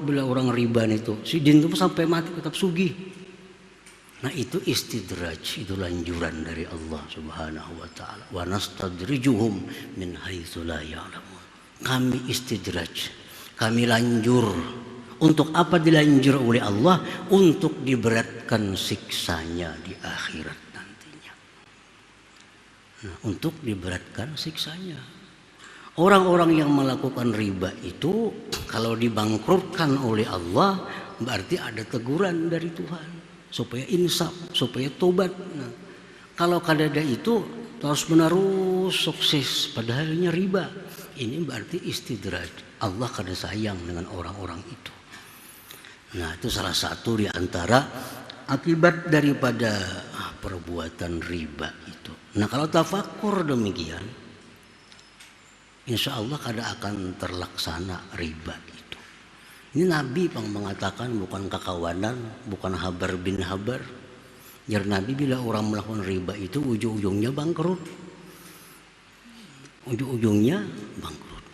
bila orang riba itu. Si jin itu sampai mati tetap sugih. Nah itu istidraj, itu lanjuran dari Allah Subhanahu wa taala. Wa nastadrijuhum min haitsu la ya'lamun. Kami istidraj, kami lanjur. Untuk apa dilanjur oleh Allah? Untuk diberatkan siksanya di akhirat nantinya. Nah, untuk diberatkan siksanya. Orang-orang yang melakukan riba itu kalau dibangkrutkan oleh Allah berarti ada teguran dari Tuhan supaya insaf, supaya tobat. Nah, kalau kadada itu terus menerus sukses padahalnya riba, ini berarti istidraj. Allah kada sayang dengan orang-orang itu. Nah, itu salah satu di antara akibat daripada perbuatan riba itu. Nah, kalau tafakur demikian, insya Allah kada akan terlaksana riba itu. Ini Nabi yang mengatakan, bukan kakawanan, bukan habar bin habar. Jar Nabi, bila orang melakukan riba itu ujung-ujungnya bangkrut. Ujung-ujungnya bangkrut.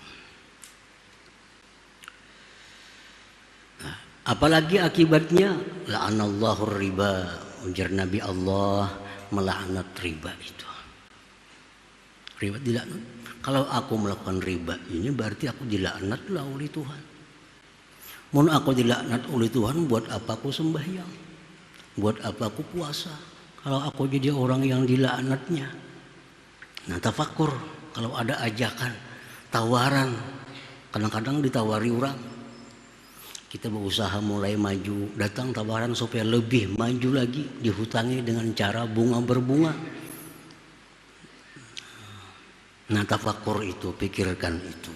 Nah, apalagi akibatnya, la'anallahu riba. Ujar Nabi, Allah melaknat riba itu. Riba tidak. Kalau aku melakukan riba ini berarti aku dilaknatlah oleh Tuhan. Mun aku dilaknat oleh Tuhan, buat apa aku sembahyang? Buat apa aku puasa? Kalau aku jadi orang yang dilaknatnya. Nah, tafakur, kalau ada ajakan, tawaran, kadang-kadang ditawari orang, kita berusaha mulai maju, datang tawaran supaya lebih maju lagi, dihutangi dengan cara bunga berbunga. Nah, tafakur itu, pikirkan itu.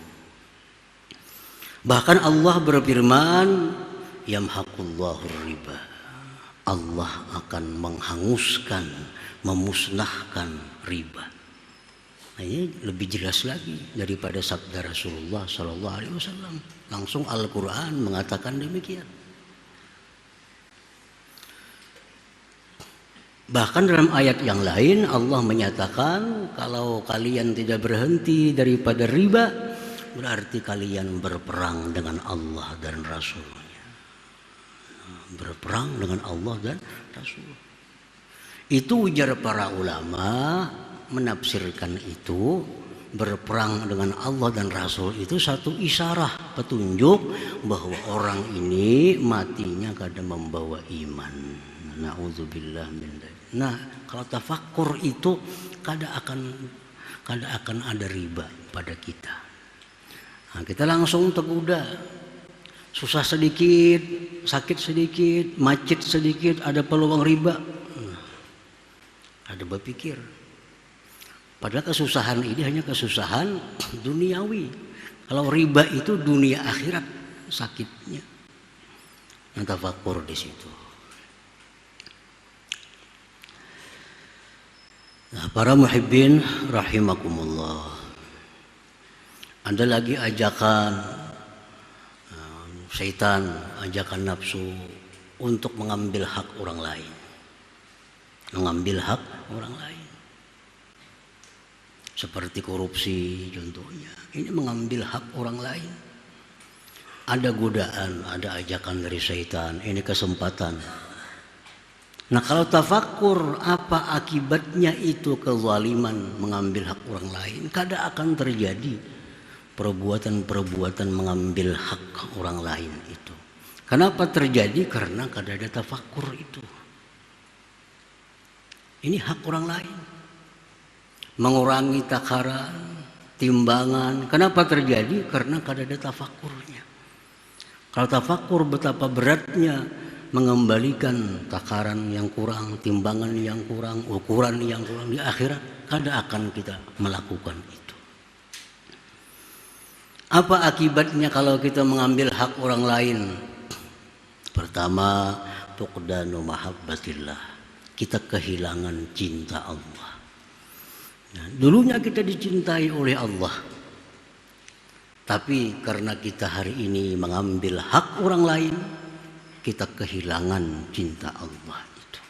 Bahkan Allah berfirman, yamhaqullahu riba. Allah akan menghanguskan, memusnahkan riba. Nah, ini lebih jelas lagi daripada sabda Rasulullah Sallallahu Alaihi Wasallam. Langsung Al-Quran mengatakan demikian. Bahkan dalam ayat yang lain Allah menyatakan, kalau kalian tidak berhenti daripada riba, berarti kalian berperang dengan Allah dan Rasulnya. Berperang dengan Allah dan Rasul. Itu ujar para ulama menafsirkan itu, berperang dengan Allah dan Rasul itu satu isyarah, petunjuk bahwa orang ini matinya kada membawa iman. Na'udzubillah min dzalik. Nah, kalau tafakkur itu kada akan ada riba pada kita. Nah, kita langsung tergoda. Susah sedikit, sakit sedikit, macet sedikit, ada peluang riba. Nah, ada berpikir. Padahal kesusahan ini hanya kesusahan duniawi. Kalau riba itu dunia akhirat sakitnya. Nah, tafakkur di situ. Nah, para muhibbin rahimakumullah. Ada lagi ajakan syaitan, ajakan nafsu untuk mengambil hak orang lain. Mengambil hak orang lain. Seperti korupsi contohnya. Ini mengambil hak orang lain. Ada godaan, ada ajakan dari syaitan. Ini kesempatan. Nah, kalau tafakkur apa akibatnya itu kezaliman mengambil hak orang lain, kada akan terjadi perbuatan-perbuatan mengambil hak orang lain itu. Kenapa terjadi? Karena kada ada tafakkur itu. Ini hak orang lain. Mengurangi takaran, timbangan. Kenapa terjadi? Karena kada ada tafakkurnya. Kalau tafakkur betapa beratnya mengembalikan takaran yang kurang, timbangan yang kurang, ukuran yang kurang di akhirat, kada akan kita melakukan itu. Apa akibatnya kalau kita mengambil hak orang lain? Pertama, fuqdanu mahabbatillah. Kita kehilangan cinta Allah. Nah, dulunya kita dicintai oleh Allah. Tapi karena kita hari ini mengambil hak orang lain, kita kehilangan cinta Allah itu.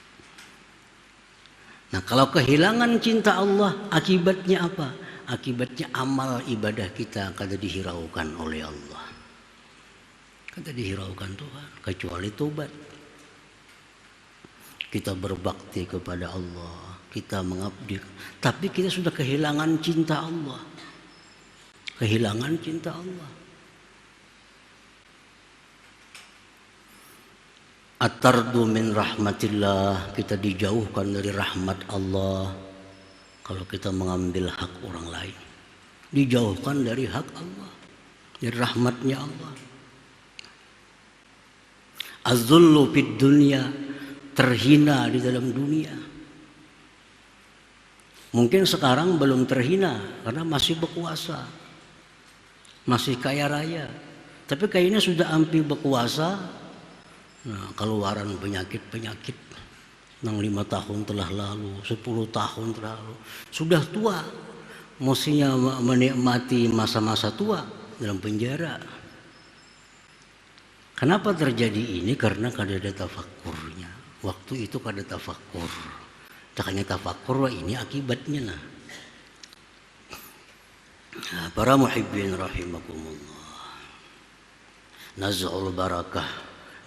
Nah, kalau kehilangan cinta Allah, akibatnya apa? Akibatnya amal ibadah kita kada dihiraukan oleh Allah. Kita dihiraukan Tuhan, kecuali tobat. Kita berbakti kepada Allah, kita mengabdi, tapi kita sudah kehilangan cinta Allah. Kehilangan cinta Allah. At-tardu min rahmatillah, kita dijauhkan dari rahmat Allah. Kalau kita mengambil hak orang lain, dijauhkan dari hak Allah, dari rahmatnya Allah. Az-zullu fid dunya, terhina di dalam dunia. Mungkin sekarang belum terhina karena masih berkuasa, masih kaya raya. Tapi kayaknya sudah hampir berkuasa. Nah, keluaran penyakit-penyakit yang 5 tahun telah lalu, 10 tahun telah lalu, sudah tua, mestinya menikmati masa-masa tua dalam penjara. Kenapa terjadi ini? Karena kada ada tafakkurnya. Waktu itu kada tafakkur. Takanya tafakkur, wah ini akibatnya. Nah, para muhibbin rahimakumullah. Naz'ul barakah,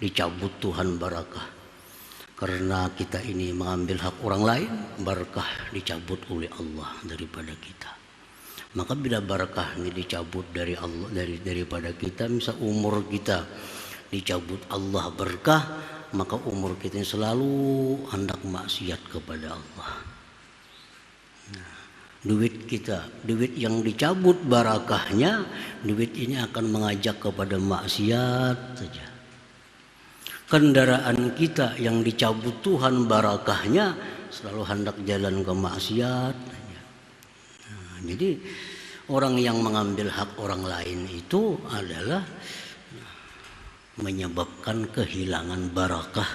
dicabut Tuhan barakah. Karena kita ini mengambil hak orang lain, barakah dicabut oleh Allah daripada kita. Maka bila barakah ini dicabut dari Allah, daripada kita, misal umur kita dicabut Allah berkah, maka umur kita selalu hendak maksiat kepada Allah. Nah, duit kita, duit yang dicabut barakahnya, duit ini akan mengajak kepada maksiat saja. Kendaraan kita yang dicabut Tuhan barakahnya, selalu hendak jalan ke maksiat. Nah, jadi orang yang mengambil hak orang lain itu adalah menyebabkan kehilangan barakah,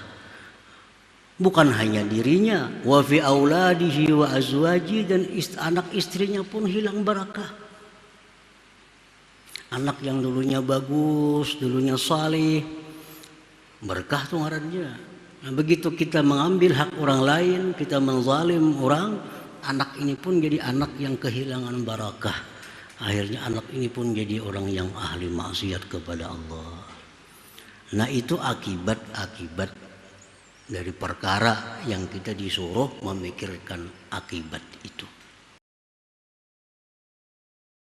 bukan hanya dirinya, wa fi auladihi wa azwaji, dan anak istrinya pun hilang barakah. Anak yang dulunya bagus, dulunya saleh, berkah tuh ngarannya. Nah, begitu kita mengambil hak orang lain, kita menzalim orang, anak ini pun jadi anak yang kehilangan barakah. Akhirnya anak ini pun jadi orang yang ahli maksiat kepada Allah. Nah, itu akibat-akibat dari perkara yang kita disuruh memikirkan akibat itu.